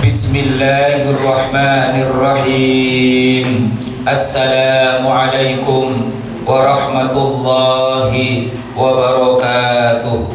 Bismillahirrahmanirrahim. Assalamualaikum warahmatullahi wabarakatuh.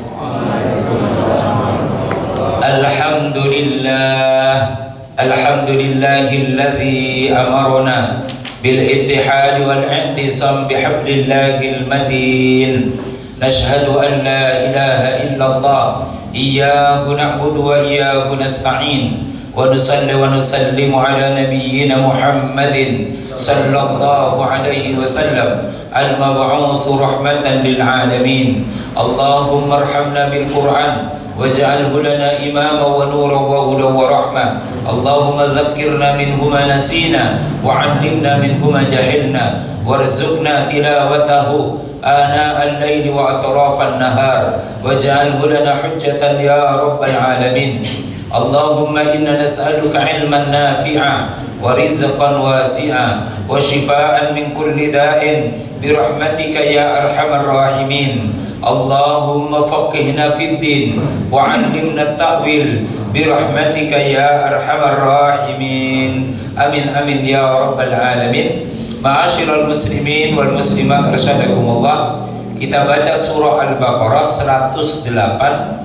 Alhamdulillahilladzi amarna bil ittihad wal i'tisam bihablillahil matin. Nashhadu an la ilaha illallah iyyahu na'budu wa iyyahu nasta'in. Wa nusalli wa nusallimu ala nabiyyina Muhammadin sallallahu alaihi wasallam al-mab'utsu rahmatan lil alamin. Allahumma arhamna bil Qur'an waj'alhu lana imama wa nuran wa hudan wa rahmah. Allahumma dzakkirna minhu ma nasina wa 'allimna minhu ma jahilna warzuqna tilawatahu ana al-laili wa atrafan nahar waj'alhu lana hujjatan ya rabbal alamin. Allahumma inna nas'aluka ilman nafi'a wa rizqan wasi'a wa shifaan min kulli da'in birahmatika ya arhamar rahimin. Allahumma faqihna fid din wa 'allimna at-ta'wil birahmatika ya arhamar rahimin. Amin amin ya rabbal alamin. Ma'asyiral muslimin wal muslimat arsyadakumullah. Kita baca surah Al-Baqarah 108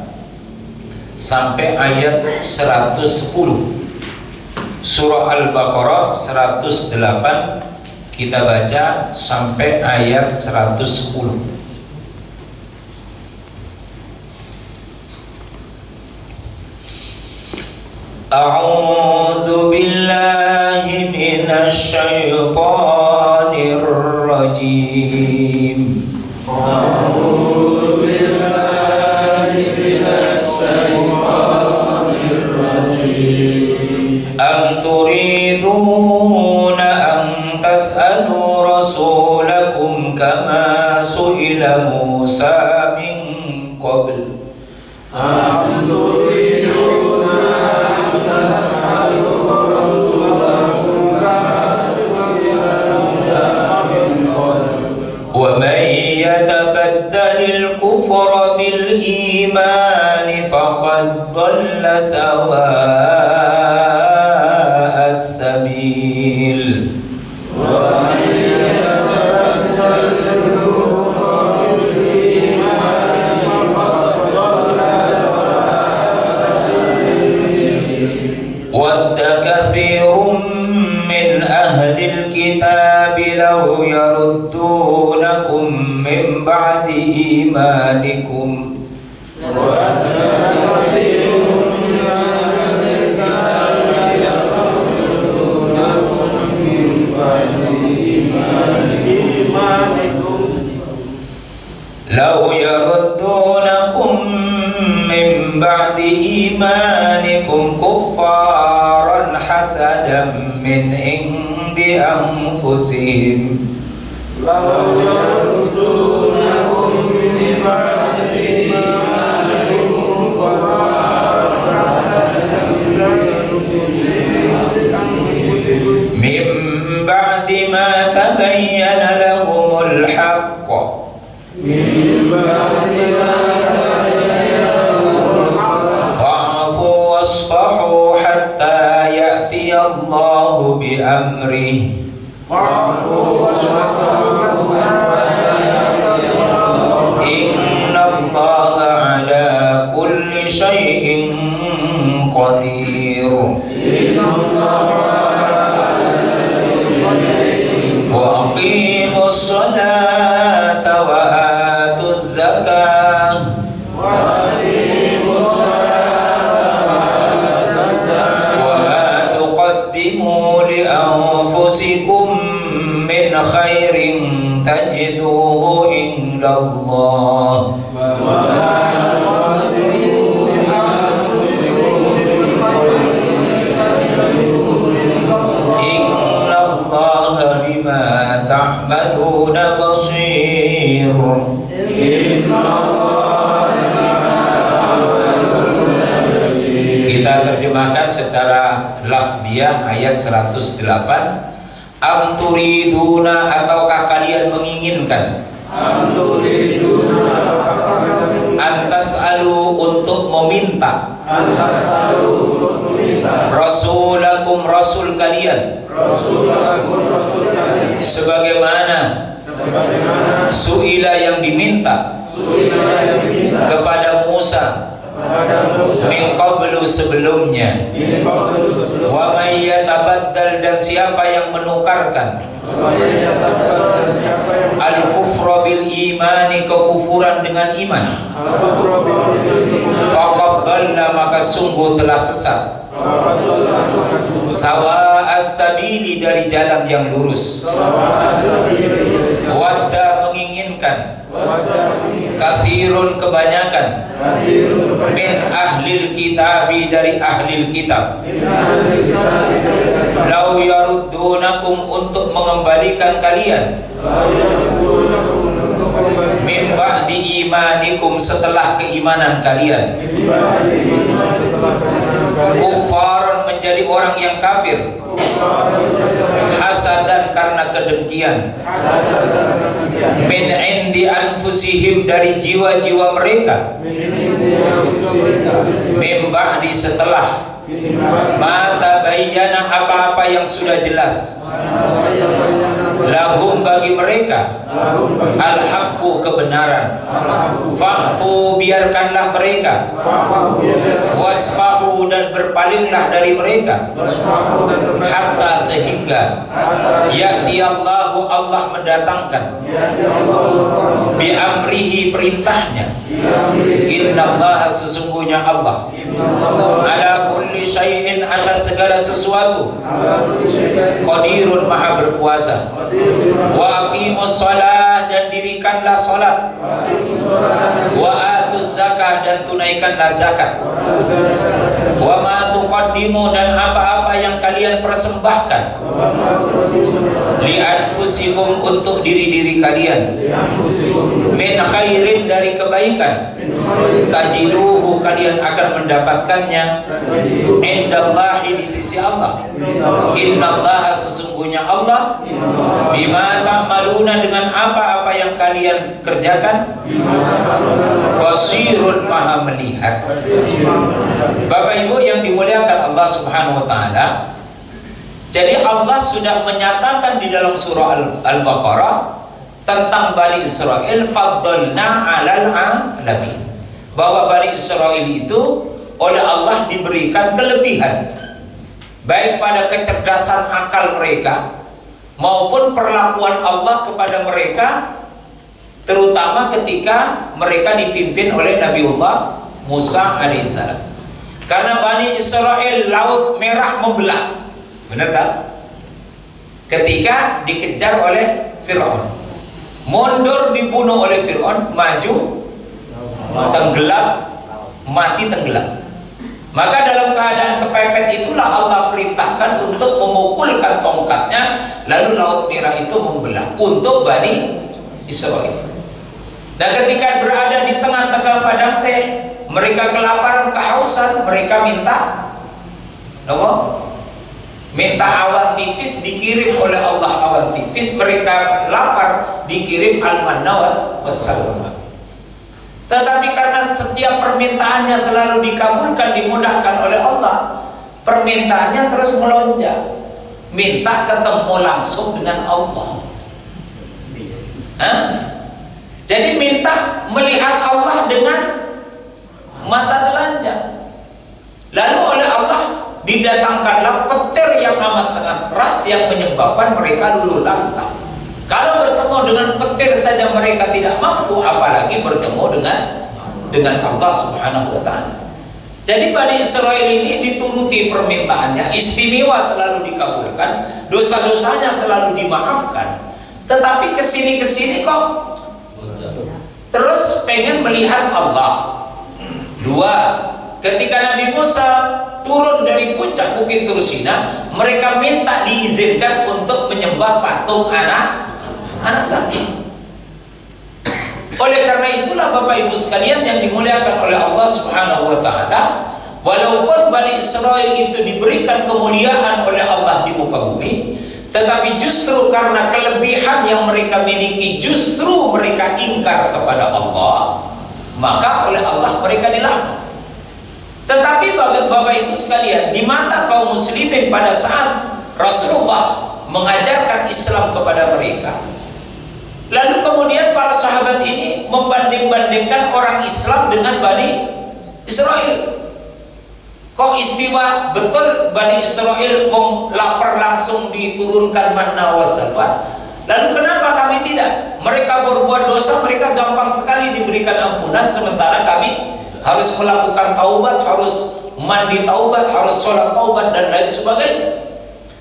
sampai ayat 110. Surah Al-Baqarah 108 kita baca sampai ayat 110. A'udzu billahi minasy syaithanir rajim. Am turiduna an tas'alu rasulakum kama su'ila Musa min qabl. Am turiduna an tas'alu rasulakum kama su'ila Musa min qabl. Wa man yatabaddalil kufra bil iman faqad dhalla sawa'a as-sabil. Wa man yatabaddalil kufra bil iman faqad dhalla sawa'a as-sabil. Wadda katsirun min ahlil kitabi law yaruddunakum min ba'di imanikum. Law yaruddunakum min ba'di imanikum kuffaran hasadan min indi anfusihim. Law yaruddunakum min ba'di imanikum kuffaran hasadan min ba'di ma tabayyana lahumul haqq. Fa'fu wasfahu hatta ya'ti Allahu bi amrihi. Inna Allaha ala kulli syai'in qadir. Wa aqimus salata wa atuz zakah. Wa ma tuqaddimu li anfusikum min khairin tajiduhu indallah. Inna Allaha bima ta'maluna basir. Kita terjemahkan secara lafdiyah ayat 108. Am turiduna, ataukah kalian menginginkan, antas'alu, untuk meminta, kalian sebagaimana su'ila yang diminta kepada Musa min qablu sebelumnya, wa may yatabaddal dan siapa yang menukarkan al-kufra bil imani kekufuran dengan iman, faqad dhalla maka sungguh telah sesat, sawa as-sabili dari jalan yang lurus, wadda menginginkan, kathirun kebanyakan, min ahlil kitabi dari ahlil kitab, lau yaruddunakum untuk mengembalikan kalian, min ba'di imanikum setelah keimanan kalian, kufaran menjadi orang yang kafir, hasadan karena kedengkian, min indi anfusihim dari jiwa-jiwa mereka, min ba'di setelah, mata bayyana apa-apa yang sudah jelas, lahum bagi mereka, al-haqqu kebenaran, fa'fu biarkanlah mereka, wasfahu dan berpalinglah dari mereka, hatta sehingga ya'ti Allahu Allah mendatangkan, bi amrihi perintahnya, innallaha sesungguhnya Allah, ala kulli syai'in atas segala sesuatu, qadirun maha berkuasa, wa aqimus shalah dan dirikanlah salat, wa atuz zakah dan tunaikanlah zakat, wa ma tuqaddimu dan apa-apa yang kalian persembahkan, li anfusikum untuk diri-diri kalian, min khairin dari kebaikan, tajiduhu kalian akan mendapatkannya, indallahi di sisi Allah, innallaha sesungguhnya Allah, bima ta'maluna dengan apa-apa yang kalian kerjakan, basirun maha melihat. Bapak Ibu yang dimuliakan Allah Subhanahu wa taala, jadi Allah sudah menyatakan di dalam surah Al-Baqarah tentang Bani Israel, faddalna 'alal 'alamin, bahwa Bani Israel itu oleh Allah diberikan kelebihan baik pada kecerdasan akal mereka maupun perlakuan Allah kepada mereka, terutama ketika mereka dipimpin oleh Nabiullah Musa alaihissalam. Karena Bani Israel Laut Merah membelah, benar tak? Ketika dikejar oleh Fir'aun, mundur dibunuh oleh Fir'aun, maju tenggelam, mati tenggelam. Maka dalam keadaan kepepet itulah Allah perintahkan untuk memukulkan tongkatnya, lalu Laut Merah itu membelah untuk Bani Israel. Nah, ketika berada di tengah-tengah padang teh, mereka kelaparan, kehausan, mereka minta awan tipis, dikirim oleh Allah awan tipis. Mereka lapar, dikirim al-manna wassalwa. Tetapi karena setiap permintaannya selalu dikabulkan, dimudahkan oleh Allah, permintaannya terus melonjak, minta ketemu langsung dengan Allah. Jadi minta melihat Allah dengan mata telanjang. Lalu oleh Allah didatangkanlah petir yang amat sangat keras yang menyebabkan mereka luluh lantak. Kalau bertemu dengan petir saja mereka tidak mampu, apalagi bertemu dengan Allah Subhanahu wa taala. Jadi Bani Israel ini dituruti permintaannya, istimewa selalu dikabulkan, dosa-dosanya selalu dimaafkan. Tetapi kesini kok terus pengen melihat Allah. Dua, ketika Nabi Musa turun dari puncak Bukit Tursina, mereka minta diizinkan untuk menyembah patung anak sapi. Oleh karena itulah Bapak Ibu sekalian yang dimuliakan oleh Allah Subhanahu wa taala, walaupun Bani Israel itu diberikan kemuliaan oleh Allah di muka bumi, tetapi justru karena kelebihan yang mereka miliki, justru mereka ingkar kepada Allah, maka oleh Allah mereka dilaknat. Tetapi Bapak Ibu sekalian, di mata kaum muslimin pada saat Rasulullah mengajarkan Islam kepada mereka. Lalu kemudian para sahabat ini membanding-bandingkan orang Islam dengan Bani Israel. Kok istiwa betul Bani Israel lapar langsung diturunkan manna wassalwa. Lalu kenapa kami tidak? Mereka berbuat dosa, mereka gampang sekali diberikan ampunan, sementara kami harus melakukan taubat, harus mandi taubat, harus sholat taubat dan lain sebagainya.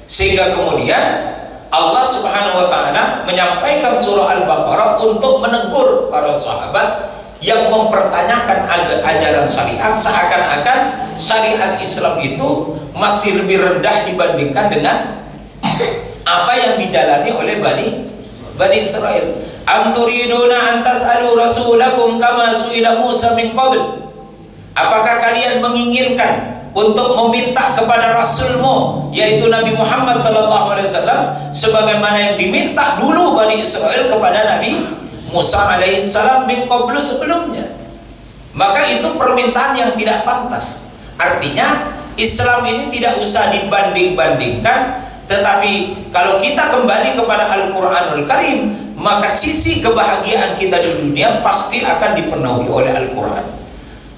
Sehingga kemudian Allah Subhanahu wa taala menyampaikan surah Al-Baqarah untuk menegur para sahabat yang mempertanyakan ajaran syariat, seakan-akan syariat Islam itu masih lebih rendah dibandingkan dengan apa yang dijalani oleh Bani Israel. Am turiduna an tas'alu rasulakum kama su'ila Musa min qabl. Apakah kalian menginginkan untuk meminta kepada Rasulmu, yaitu Nabi Muhammad SAW, sebagaimana yang diminta dulu Bani Israel kepada Nabi Musa alaihissalam min qablu sebelumnya? Maka itu permintaan yang tidak pantas. Artinya Islam ini tidak usah dibanding-bandingkan, tetapi kalau kita kembali kepada Al-Quranul Karim, maka sisi kebahagiaan kita di dunia pasti akan dipenuhi oleh Al-Quran.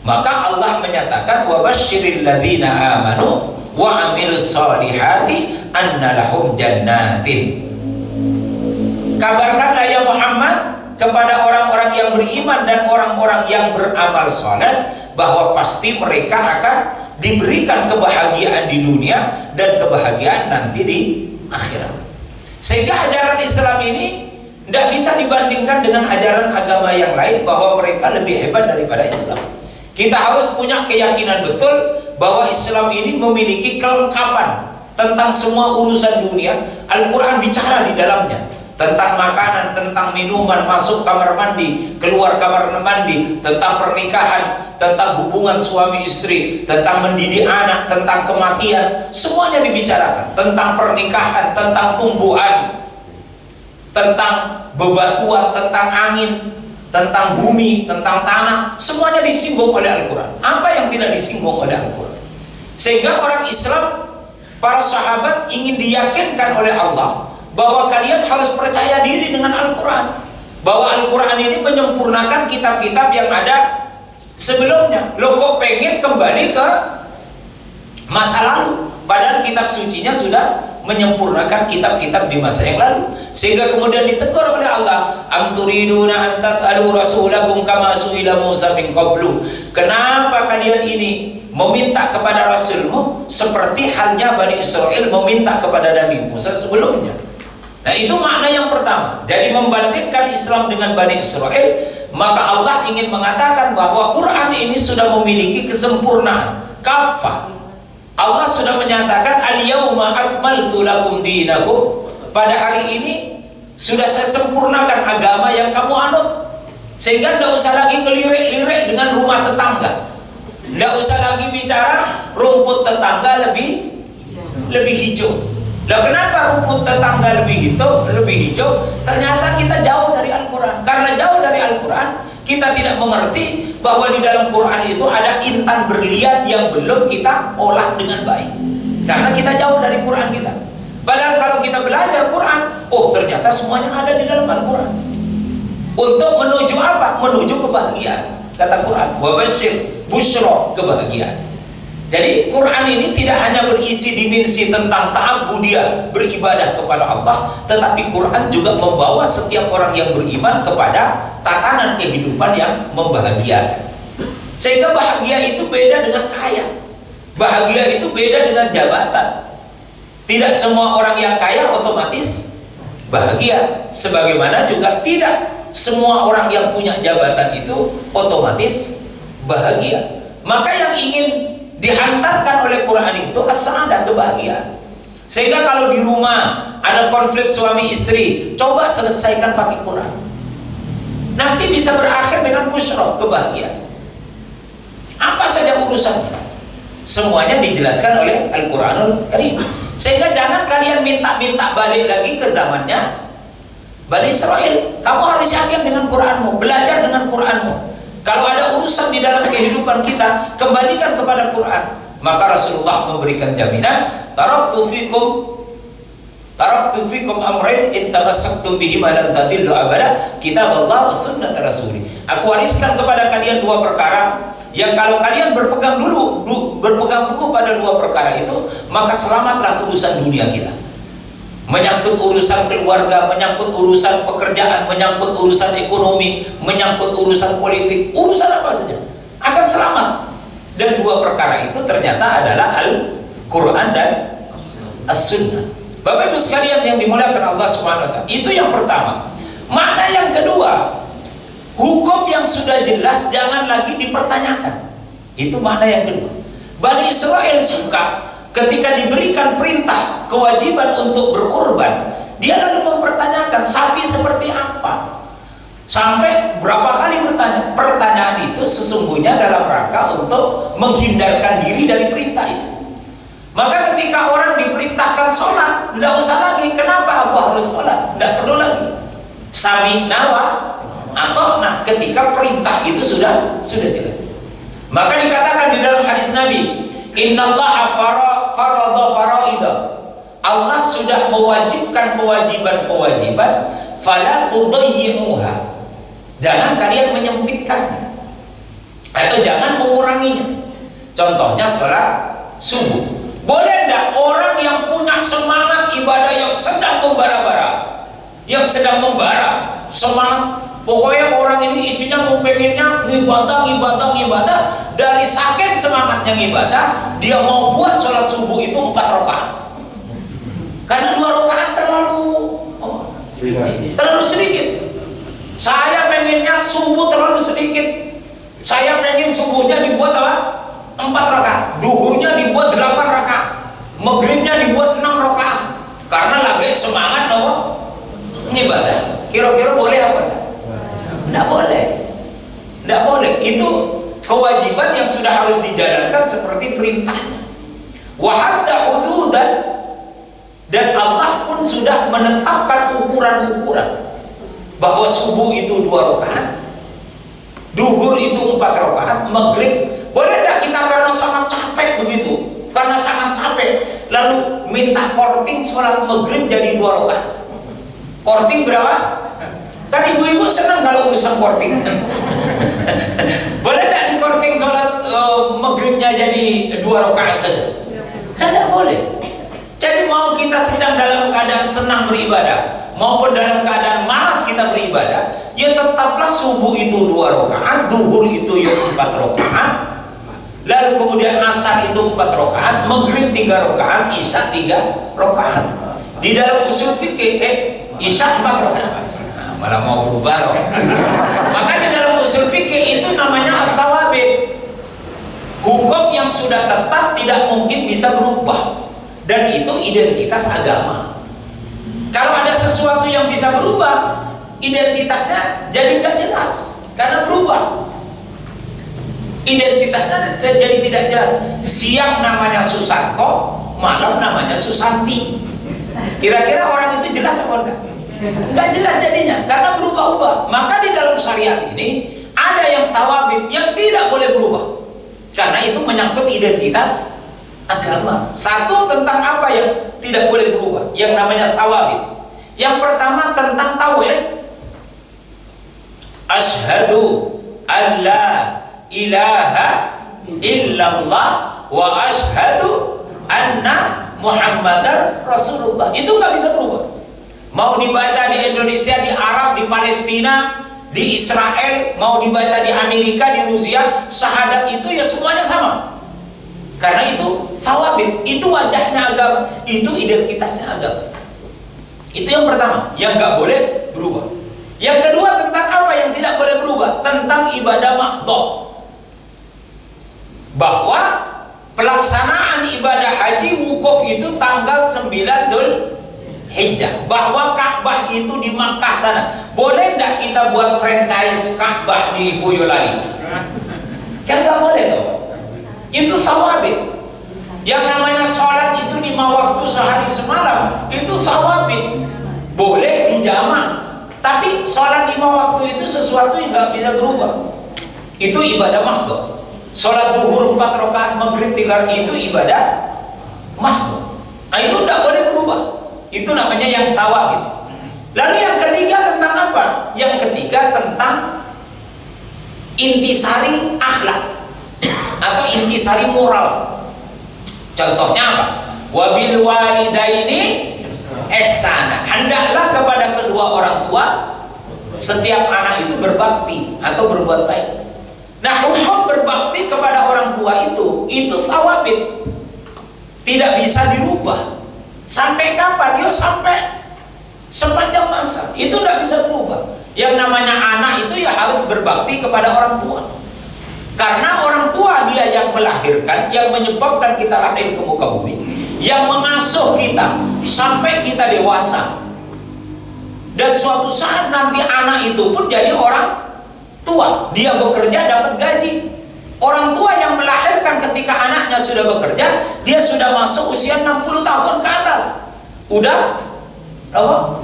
Maka Allah menyatakan wa basyiril ladzina amanu wa amilus solihati anna lahum jannatin. Kabarkanlah ya Muhammad kepada orang-orang yang beriman dan orang-orang yang beramal saleh bahwa pasti mereka akan diberikan kebahagiaan di dunia dan kebahagiaan nanti di akhirat. Sehingga ajaran Islam ini tidak bisa dibandingkan dengan ajaran agama yang lain bahwa mereka lebih hebat daripada Islam. Kita harus punya keyakinan betul bahwa Islam ini memiliki kelengkapan tentang semua urusan dunia. Al-Quran bicara di dalamnya tentang makanan, tentang minuman, masuk kamar mandi, keluar kamar mandi, tentang pernikahan, tentang hubungan suami istri, tentang mendidik anak, tentang kematian, semuanya dibicarakan. Tentang pernikahan, tentang tumbuhan, tentang bebatuan, tentang angin, tentang bumi, tentang tanah, semuanya disinggung oleh Al-Quran. Apa yang tidak disinggung oleh Al-Quran? Sehingga orang Islam, para sahabat ingin diyakinkan oleh Allah bahwa kalian harus percaya diri dengan Al-Quran, bahwa Al-Quran ini menyempurnakan kitab-kitab yang ada sebelumnya. Lo kok pengen kembali ke masa lalu, padahal kitab sucinya sudah menyempurnakan kitab-kitab di masa yang lalu. Sehingga kemudian ditegur oleh Allah, am turiduna an tas'alu rasulakum kama su'ila Musa min qablu. Kenapa kalian ini meminta kepada Rasulmu seperti halnya Bani Israel meminta kepada Nabi Musa sebelumnya? Nah, itu makna yang pertama. Jadi membandingkan Islam dengan Bani Israel, maka Allah ingin mengatakan bahwa Quran ini sudah memiliki kesempurnaan, kafah. Allah sudah menyatakan al-yauma akmaltu lakum dinakum. Pada hari ini sudah saya sempurnakan agama yang kamu anut. Sehingga tidak usah lagi ngelirik-lirik dengan rumah tetangga. Tidak usah lagi bicara rumput tetangga lebih hijau. Nah, kenapa rumput tetangga lebih hijau? Ternyata kita jauh dari Al-Quran. Karena jauh dari Al-Quran, kita tidak mengerti bahwa di dalam Quran itu ada intan berlian yang belum kita olah dengan baik. Karena kita jauh dari Quran kita. Padahal kalau kita belajar Quran, oh ternyata semuanya ada di dalam Al-Quran. Untuk menuju apa? Menuju kebahagiaan. Kata Quran, wa basyir busyra, kebahagiaan. Jadi Quran ini tidak hanya berisi dimensi tentang ta'abbudiyah, beribadah kepada Allah, tetapi Quran juga membawa setiap orang yang beriman kepada tatanan kehidupan yang membahagiakan. Sehingga bahagia itu beda dengan kaya. Bahagia itu beda dengan jabatan. Tidak semua orang yang kaya otomatis bahagia, sebagaimana juga tidak semua orang yang punya jabatan itu otomatis bahagia. Maka yang ingin dihantarkan oleh Quran itu as-sa'adah, kebahagiaan. Sehingga kalau di rumah ada konflik suami istri, coba selesaikan pakai Quran. Nanti bisa berakhir dengan busyra, kebahagiaan. Apa saja urusannya, semuanya dijelaskan oleh Al-Quranul Karim. Sehingga jangan kalian minta-minta balik lagi ke zamannya Bani Israel. Kamu harus yakin dengan Quranmu, belajar dengan Quranmu. Kalau ada urusan di dalam kehidupan kita, kembalikan kepada Quran. Maka Rasulullah memberikan jaminan, taraktu fikum Taraktu fikum amrain in tamassaktum bihima lan tadillu abada, kitab Allah wa sunnat Rasulih. Aku wariskan kepada kalian dua perkara yang kalau kalian berpegang teguh pada dua perkara itu, maka selamatlah urusan dunia kita. Menyangkut urusan keluarga, menyangkut urusan pekerjaan, menyangkut urusan ekonomi, menyangkut urusan politik, urusan apa saja akan selamat. Dan dua perkara itu ternyata adalah Al-Quran dan As-Sunnah. Bapak Ibu sekalian yang dimuliakan Allah Subhanahu wa taala, itu yang pertama. Makna yang kedua, hukum yang sudah jelas jangan lagi dipertanyakan. Itu makna yang kedua. Bani Israel suka ketika diberikan perintah kewajiban untuk berkorban, dia lalu mempertanyakan sapi seperti apa. Sampai berapa kali bertanya. Pertanyaan itu sesungguhnya dalam rangka untuk menghindarkan diri dari perintah itu. Maka ketika orang diperintahkan sholat, tidak usah lagi, kenapa aku harus sholat? Tidak perlu lagi. Sami'na wa ata'na, ketika perintah itu sudah jelas. Maka dikatakan di dalam hadis Nabi, innallaha farada faraida. Allah sudah mewajibkan kewajiban-kewajiban, fala tudayyi'uha. Jangan kalian menyempitkannya atau jangan menguranginya. Contohnya sholat subuh. Boleh enggak orang yang punya semangat ibadah yang sedang membara-bara, semangat, pokoknya orang ini isinya mau pengennya ibadah, dari saking semangatnya ibadah, dia mau buat sholat subuh itu 4 rakaat. Karena 2 rakaat terlalu sedikit. Saya pengennya subuh terlalu sedikit. Saya pengen subuhnya dibuat apa? 4 rakaat, duhurnya dibuat 8 rakaat, maghribnya dibuat 6 rakaat, karena lagi semangat ibadah. Kira-kira boleh apa? Tidak boleh. Tidak boleh. Itu kewajiban yang sudah harus dijalankan seperti perintahnya. Wa hadda hududan, dan Allah pun sudah menetapkan ukuran-ukuran bahwa subuh itu 2 rakaat, duhur itu 4 rakaat, maghrib. Boleh tidak kita karena sangat capek begitu, karena sangat capek lalu minta korting sholat maghrib jadi 2 rakaat? Korting berapa? Kan ibu-ibu senang kalau urusan korting. Boleh tidak di korting sholat maghribnya jadi 2 rakaat saja? Tidak boleh. Jadi mau kita sedang dalam keadaan senang beribadah maupun dalam keadaan malas kita beribadah, ya tetaplah subuh itu 2 rakaat, duhur itu 4 rakaat, lalu kemudian asar itu 4 rakaat, maghrib 3 rakaat, isya 3 rakaat. Di dalam usul fikih isya 4 rakaat. Nah, malah mau berubah. Maka di dalam usul fikih itu namanya al-thawabit. Hukum yang sudah tetap tidak mungkin bisa berubah, dan itu identitas agama. Kalau ada sesuatu yang bisa berubah, identitasnya jadi nggak jelas karena berubah. Identitasnya jadi tidak jelas. Siang namanya Susanto, malam namanya Susanti. Kira-kira orang itu jelas apa enggak? Enggak jelas jadinya karena berubah-ubah. Maka di dalam syariat ini ada yang tawabit yang tidak boleh berubah, karena itu menyangkut identitas agama. Satu, tentang apa yang tidak boleh berubah, yang namanya tawabit. Yang pertama tentang tauhid. Asyhadu an la ilaha illallah wa asyhadu anna Muhammadar Rasulullah. Itu nggak bisa berubah. Mau dibaca di Indonesia, di Arab, di Palestina, di Israel, mau dibaca di Amerika, di Rusia, syahadat itu ya semuanya sama. Karena itu thawabit, itu wajahnya agama, itu identitasnya agama. Itu yang pertama, yang nggak boleh berubah. Yang kedua, tentang apa yang tidak boleh berubah? Tentang ibadah mahdhah. Bahwa pelaksanaan ibadah haji wukuf itu tanggal 9 Dzulhijjah. Bahwa Ka'bah itu di Makkah sana. Boleh nggak kita buat franchise Ka'bah di Boyolali? Kan nggak boleh tuh. Itu sawabit. Yang namanya sholat itu 5 waktu sehari semalam, itu sawabit. Boleh dijamak. Tapi sholat 5 waktu itu sesuatu yang nggak bisa berubah. Itu ibadah mahdhah. Sholat duhur 4 rakaat, maghrib 3 itu ibadah mahdhah. Nah, itu tidak boleh berubah. Itu namanya yang tawabit. Lalu yang ketiga tentang apa? Yang ketiga tentang intisari akhlak atau intisari moral. Contohnya apa? Wabil walidaini ihsana. Hendaklah kepada kedua orang tua setiap anak itu berbakti atau berbuat baik. Nah, hukum berbakti kepada orang tua itu thawabit, tidak bisa dirubah. Sampai kapan? Dia sampai sepanjang masa. Itu tidak bisa berubah. Yang namanya anak itu ya harus berbakti kepada orang tua. Karena orang tua dia yang melahirkan, yang menyebabkan kita lahir ke muka bumi, yang mengasuh kita sampai kita dewasa. Dan suatu saat nanti anak itu pun jadi orang tua. Dia bekerja dapat gaji. Orang tua yang melahirkan ketika anaknya sudah bekerja, dia sudah masuk usia 60 tahun ke atas. Udah apa?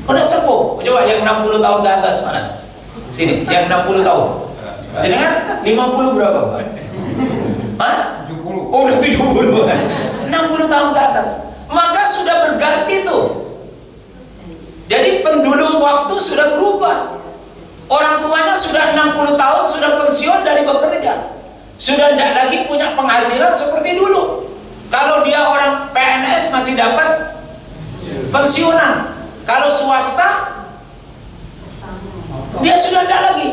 Udah sepuh. Coba yang 60 tahun ke atas mana? Sini, yang 60 tahun. Jadi kan 50 berapa, Pak? Hah? 70. Oh, udah 70. 60 tahun ke atas. Maka sudah berganti tuh. Jadi pendulum waktu sudah berubah. Orang tuanya sudah 60 tahun, sudah pensiun dari bekerja. Sudah tidak lagi punya penghasilan seperti dulu. Kalau dia orang PNS masih dapat pensiunan. Kalau swasta, dia sudah tidak lagi.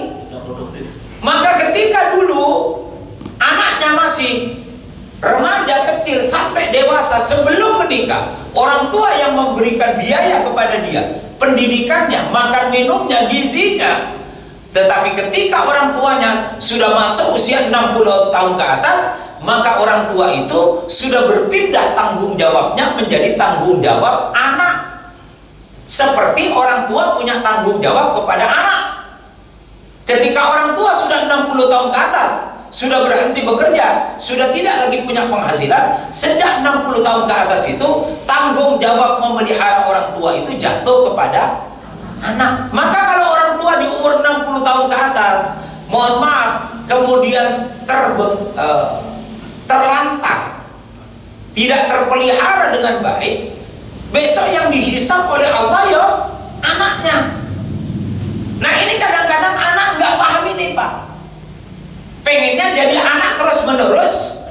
Maka ketika dulu anaknya masih remaja kecil sampai dewasa sebelum menikah, orang tua yang memberikan biaya kepada dia, pendidikannya, makan minumnya, gizinya. Tetapi ketika orang tuanya sudah masuk usia 60 tahun ke atas, maka orang tua itu sudah berpindah tanggung jawabnya menjadi tanggung jawab anak. Seperti orang tua punya tanggung jawab kepada anak. Ketika orang tua sudah 60 tahun ke atas, sudah berhenti bekerja, sudah tidak lagi punya penghasilan, sejak 60 tahun ke atas itu tanggung jawab memelihara orang tua itu jatuh kepada anak. Maka kalau orang tua di umur 60 tahun ke atas, mohon maaf, kemudian terlantar, tidak terpelihara dengan baik, besok yang dihisap oleh Allah ya anaknya. Nah, ini kadang-kadang anak nggak paham ini, Pak. Pengennya jadi anak terus menerus,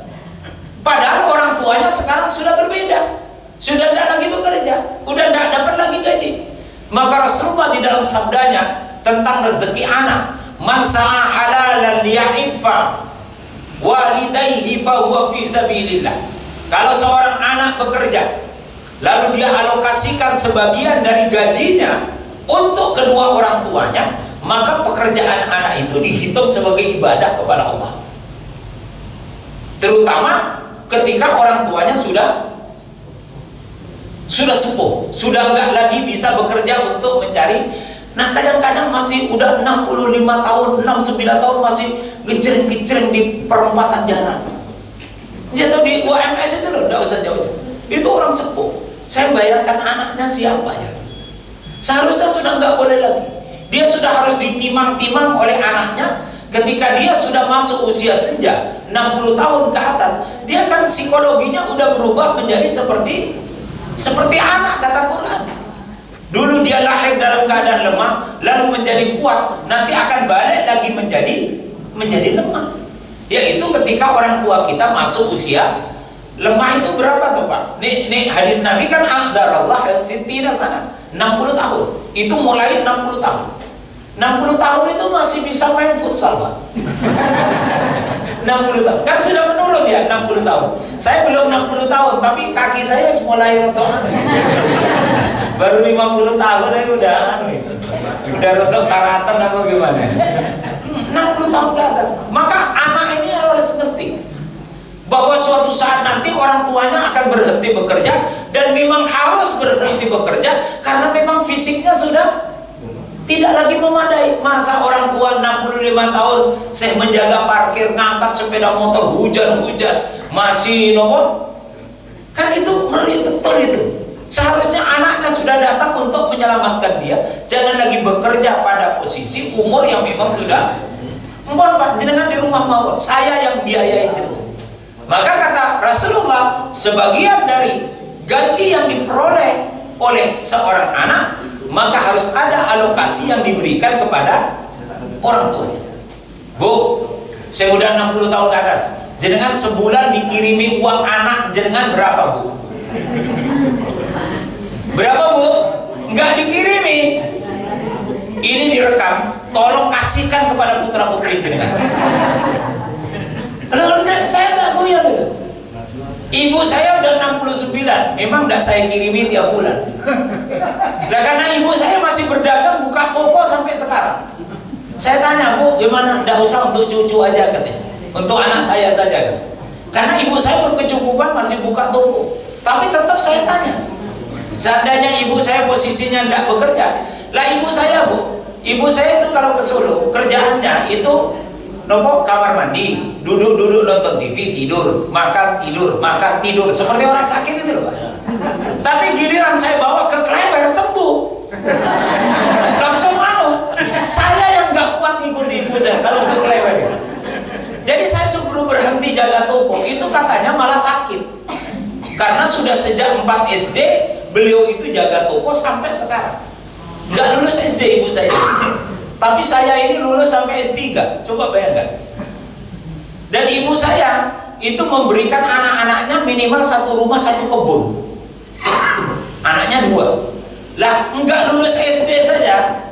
padahal orang tuanya sekarang sudah berbeda, sudah tidak lagi bekerja, udah tidak dapat lagi gaji. Maka Rasulullah di dalam sabdanya tentang rezeki anak, man sa'a halalan liya'iffa walidayhi fa huwa fi sabilillah. Kalau seorang anak bekerja, lalu dia alokasikan sebagian dari gajinya untuk kedua orang tuanya, maka pekerjaan anak itu dihitung sebagai ibadah kepada Allah. Terutama ketika orang tuanya sudah sepuh, sudah nggak lagi bisa bekerja untuk mencari. Nah, kadang-kadang masih udah 65 tahun, 69 tahun masih ngejreng-ngejreng di perempatan jalan. Jatuh di UMS itu loh, nggak usah jauh-jauh. Itu orang sepuh. Saya bayangkan anaknya siapa ya? Seharusnya sudah nggak boleh lagi. Dia sudah harus ditimang-timang oleh anaknya. Ketika dia sudah masuk usia senja 60 tahun ke atas, dia kan psikologinya udah berubah menjadi seperti anak, kata Quran. Dulu dia lahir dalam keadaan lemah, lalu menjadi kuat, nanti akan balik lagi menjadi lemah. Yaitu ketika orang tua kita masuk usia lemah. Itu berapa tuh, Pak? Nih hadis Nabi kan aqdarallah sittina sana, 60 tahun. Itu mulai 60 tahun. 60 tahun itu masih bisa main futsal, Pak. 60 tahun. Kan sudah menurun ya 60 tahun. Saya belum 60 tahun, tapi kaki saya mulai rotok. Baru 50 tahun aja udah rotok karatan apa gimana? 60 tahun ke atas. Maka anak ini harus ngerti bahwa suatu saat nanti orang tuanya akan berhenti bekerja, dan memang harus berhenti bekerja karena memang fisiknya sudah tidak lagi memadai. Masa orang tua 65 tahun saya menjaga parkir, ngangkat sepeda motor, hujan-hujan masih nopo? Kan itu ngeri betul itu. Seharusnya anaknya sudah datang untuk menyelamatkan dia, jangan lagi bekerja pada posisi umur yang memang sudah mohon Pak, jenengan di rumah mawon, saya yang biayai jenengan. Maka kata Rasulullah, sebagian dari gaji yang diperoleh oleh seorang anak, maka harus ada alokasi yang diberikan kepada orang tuanya. Bu, saya udah 60 tahun ke atas, jenengan sebulan dikirimi uang anak jenengan berapa, Bu? Berapa, Bu? Nggak dikirimi. Ini direkam, tolong kasihkan kepada putra putri jenengan. Saya nggak goyang gitu. Ibu saya udah 69, memang nggak saya kirimi tiap bulan. Nah, karena ibu saya masih berdagang buka toko sampai sekarang. Saya tanya, Bu, gimana? Nggak usah untuk cucu aja katanya, untuk anak saya saja kan. Karena ibu saya berkecukupan masih buka toko. Tapi tetap saya tanya, seandainya ibu saya posisinya nggak bekerja, lah ibu saya, Bu, ibu saya itu kalau ke Solo kerjaannya itu nopo kamar mandi, duduk-duduk nonton TV, tidur, makan tidur, seperti orang sakit itu loh, Pak. Tapi giliran saya bawa ke Kleber sembuh, langsung saya yang nggak kuat ngikut ibu saya kalau ke Kleber. Jadi saya suruh berhenti jaga toko, itu katanya malah sakit, karena sudah sejak 4 SD beliau itu jaga toko sampai sekarang. Nggak lulus SD ibu saya, tapi saya ini lulus sampai S3, coba bayangkan. Dan ibu saya itu memberikan anak-anaknya minimal 1 rumah 1 kebun, anaknya 2. Lah nggak lulus SD saja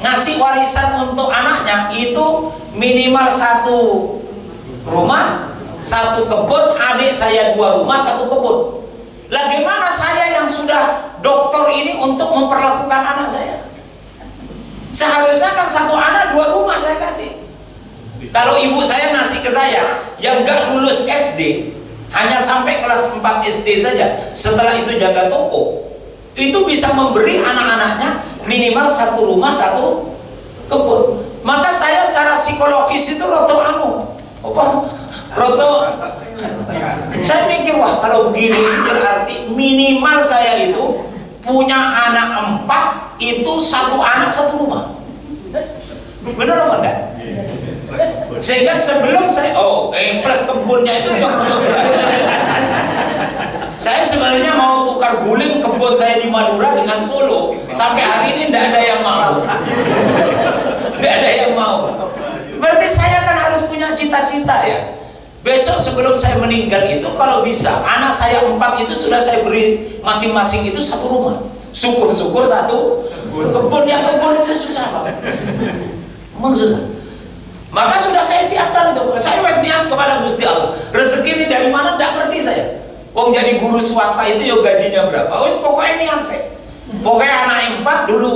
ngasih warisan untuk anaknya itu minimal 1 rumah 1 kebun, adik saya 2 rumah 1 kebun. Lah gimana saya yang sudah doktor ini untuk memperlakukan anak saya? Seharusnya kan 1 anak 2 rumah saya kasih. Kalau ibu saya ngasih ke saya yang nggak lulus SD, hanya sampai kelas 4 SD saja, setelah itu jaga toko, itu bisa memberi anak-anaknya minimal 1 rumah 1 kebun. Maka saya secara psikologis itu saya mikir, wah kalau begini berarti minimal saya itu punya anak 4, itu 1 anak 1 rumah. Bener apa enggak? Sehingga sebelum saya plus kebunnya itu yang saya sebenarnya mau tukar guling kebun saya di Madura dengan Solo. Sampai hari ini tidak ada yang mau. Tidak ada yang mau. Berarti saya kan harus punya cita-cita ya. Besok sebelum saya meninggal itu kalau bisa anak saya 4 itu sudah saya beri masing-masing itu 1 rumah. Syukur-syukur 1 kebun. Yang kebun itu susah banget. Memang susah. Maka sudah saya siapkan itu. Saya wes niat kepada Gusti Allah. Rezeki ini dari mana tidak ngerti saya. Wong jadi guru swasta itu ya gajinya berapa? Wes pokoknya niat saya. Pokoknya anak yang 4 dulu.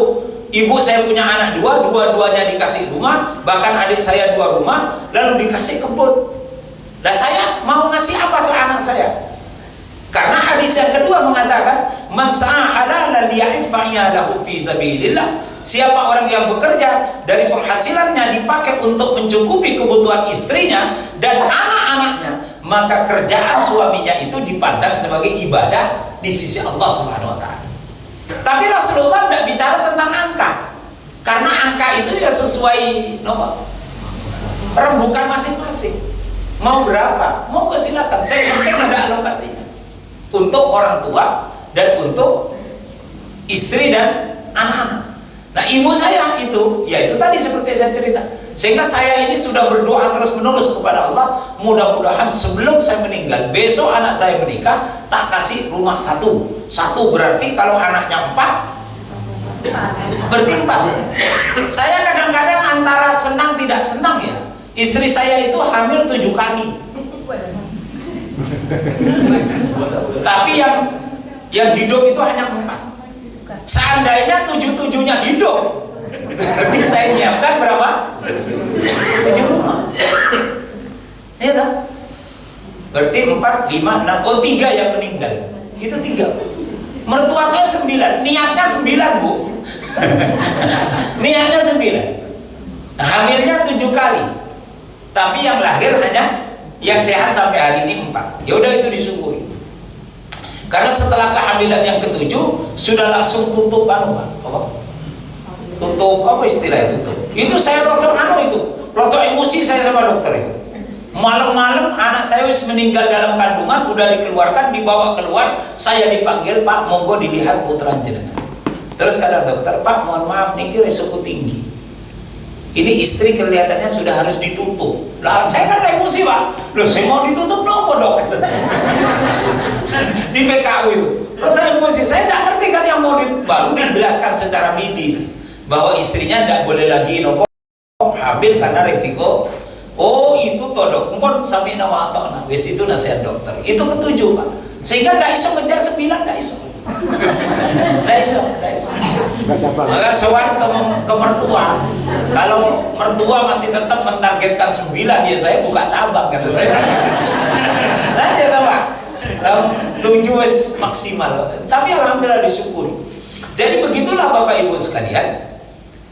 Ibu saya punya anak 2, dua-duanya dikasih rumah, bahkan adik saya 2 rumah, lalu dikasih kebun. Nah saya mau ngasih apa ke anak saya? Karena hadis yang kedua mengatakan, man sa'a halalan liya'ifa'ya lahu fi sabilillah. Siapa orang yang bekerja dari penghasilannya dipakai untuk mencukupi kebutuhan istrinya dan anak-anaknya, maka kerjaan suaminya itu dipandang sebagai ibadah di sisi Allah Subhanahu wa taala. Tapi Rasulullah tidak bicara tentang angka, karena angka itu ya sesuai rembukan masing-masing. Mau berapa? Mau silakan. Saya penting ada alokasinya untuk orang tua dan untuk istri dan anak-anak. Nah ibu saya itu, ya itu tadi seperti saya cerita. Sehingga saya ini sudah berdoa terus-menerus kepada Allah, mudah-mudahan sebelum saya meninggal, besok anak saya menikah, tak kasih rumah 1. 1 berarti kalau anaknya 4, berarti 4. Saya kadang-kadang antara senang tidak senang ya. Istri saya itu hamil 7 kali. Tapi yang hidup itu hanya 4. Seandainya 7-7-nya hidup, berarti saya nyiapkan berapa? 7 rumah. Ya tak? Berarti 4, 5, 6, 3 yang meninggal. Itu 3. Mertua saya 9, niatnya 9 Bu. Niatnya 9. Hamilnya 7 kali. Tapi yang lahir hanya, yang sehat sampai hari ini 4. Ya udah itu disyukuri. Karena setelah kehamilan yang ke-7 sudah langsung tutup tutup apa istilah tutup? Itu saya rotok itu. Rotok emosi saya sama dokter itu. Malam-malam anak saya meninggal dalam kandungan, udah dikeluarkan, dibawa keluar, saya dipanggil, Pak, monggo dilihat putra jenengan. Terus kata dokter, Pak, mohon maaf, niki resiko tinggi. Ini istri kelihatannya sudah harus ditutup. Lah, saya kan emosi, Pak. Loh, saya mau ditutup nopo, Dok? Kata saya. Di PKU itu. Loh, emosi, saya tidak ngerti kan yang mau baru dijelaskan secara medis bahwa istrinya tidak boleh lagi nopo hamil karena resiko. Oh, itu todok. Mumpun sampai nama atau anak. Wis itu nasihat dokter. Itu ketujuh, Pak. Sehingga tidak iso kejar 9, tidak iso. Tidak iso. Maka sowan ke mertua. Kalau mertua masih tetap mentargetkan 9, ya saya buka cabang, kata saya. Nah, ya Pak. 7 wis maksimal. Tapi alhamdulillah disyukuri. Jadi begitulah Bapak Ibu sekalian.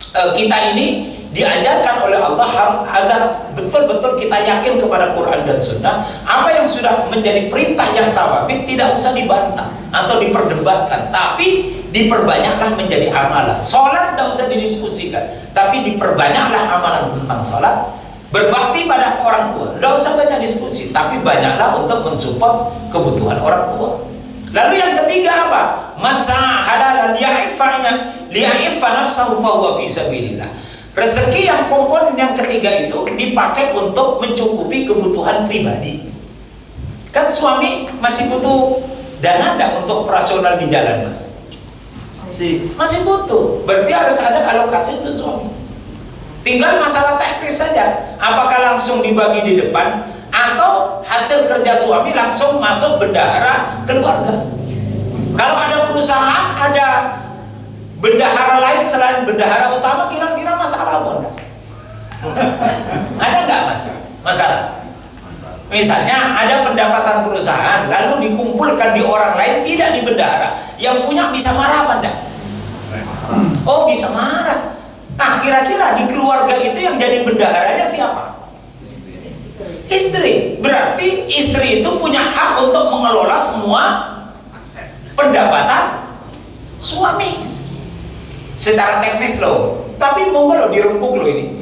Kita ini diajarkan oleh Allah agar betul-betul kita yakin kepada Quran dan Sunnah. Apa yang sudah menjadi perintah yang tawabit tidak usah dibantah atau diperdebatkan, tapi diperbanyaklah menjadi amalan. Sholat tidak usah didiskusikan, tapi diperbanyaklah amalan tentang sholat. Berbakti pada orang tua tidak usah banyak diskusi, tapi banyaklah untuk mensupport kebutuhan orang tua. Lalu yang ketiga apa? Man sa'ahada liya'iffa nafsahu fa huwa fi sabilillah. Rezeki yang komponen yang ketiga itu dipakai untuk mencukupi kebutuhan pribadi. Kan suami masih butuh dana enggak untuk operasional di jalan, Mas? Masih butuh. Berarti harus ada alokasi untuk suami. Tinggal masalah teknis saja. Apakah langsung dibagi di depan atau hasil kerja suami langsung masuk bendahara keluarga? Kalau ada perusahaan, ada bendahara lain selain bendahara utama, kira-kira masalah apa? Ada nggak masalah? Misalnya ada pendapatan perusahaan lalu dikumpulkan di orang lain, tidak di bendahara, yang punya bisa marah apa enggak? Oh, bisa marah. Nah, kira-kira di keluarga itu yang jadi bendaharanya siapa? Istri. Berarti istri itu punya hak untuk mengelola semua pendapatan suami. Secara teknis loh, tapi monggo loh dirempuk loh ini.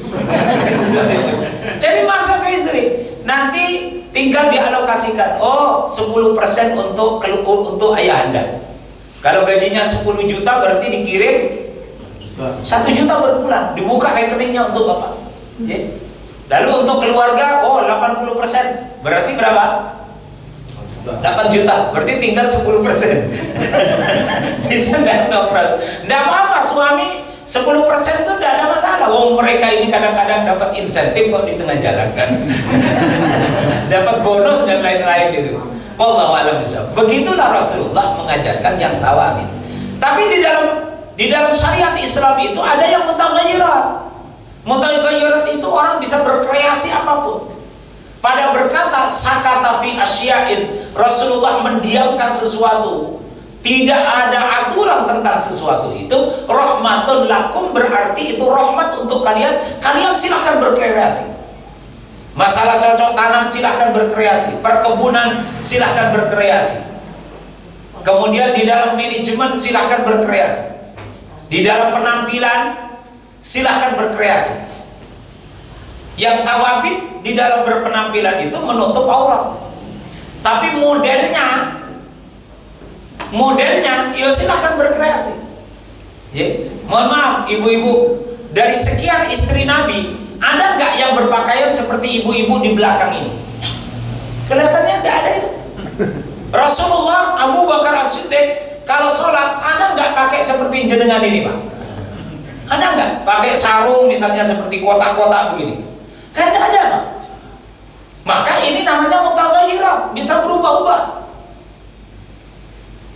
Jadi masuk ke istri, nanti tinggal dialokasikan. Oh, 10% untuk ayah anda. Kalau gajinya 10 juta berarti dikirim 1 juta berbulan, dibuka rekeningnya untuk bapak. Lalu untuk keluarga, oh 80%, berarti berapa? 8 juta, berarti tinggal 10%. Bisa nggak? Nggak apa-apa, suami 10% itu nggak ada masalah. Wong mereka ini kadang-kadang dapat insentif kok di tengah jalan kan. Dapat bonus dan lain-lain gitu. Wallahu a'lam bishawab. Begitulah Rasulullah mengajarkan yang tawabit. Tapi di dalam syariat Islam itu ada yang mutaghayyirat. Mutaghayyirat itu orang bisa berkreasi apapun. Pada berkata sakata fi asya'in, Rasulullah mendiamkan sesuatu, tidak ada aturan tentang sesuatu itu. Rahmatun lakum berarti itu rahmat untuk kalian. Kalian silahkan berkreasi. Masalah cocok tanam silahkan berkreasi, perkebunan silahkan berkreasi. Kemudian di dalam manajemen silahkan berkreasi. Di dalam penampilan silahkan berkreasi. Yang tawabit di dalam berpenampilan itu menutup aurat. Tapi modelnya ya silahkan berkreasi. Ya. Mohon maaf ibu-ibu, dari sekian istri Nabi, ada nggak yang berpakaian seperti ibu-ibu di belakang ini? Kelihatannya nggak ada itu. Rasulullah, Abu Bakar As-Siddiq kalau sholat ada nggak pakai seperti jenengan ini, Pak? Ada nggak pakai sarung misalnya seperti kotak-kotak begini? Kan nggak ada, Pak. Maka ini namanya mutaghayyirat, bisa berubah-ubah.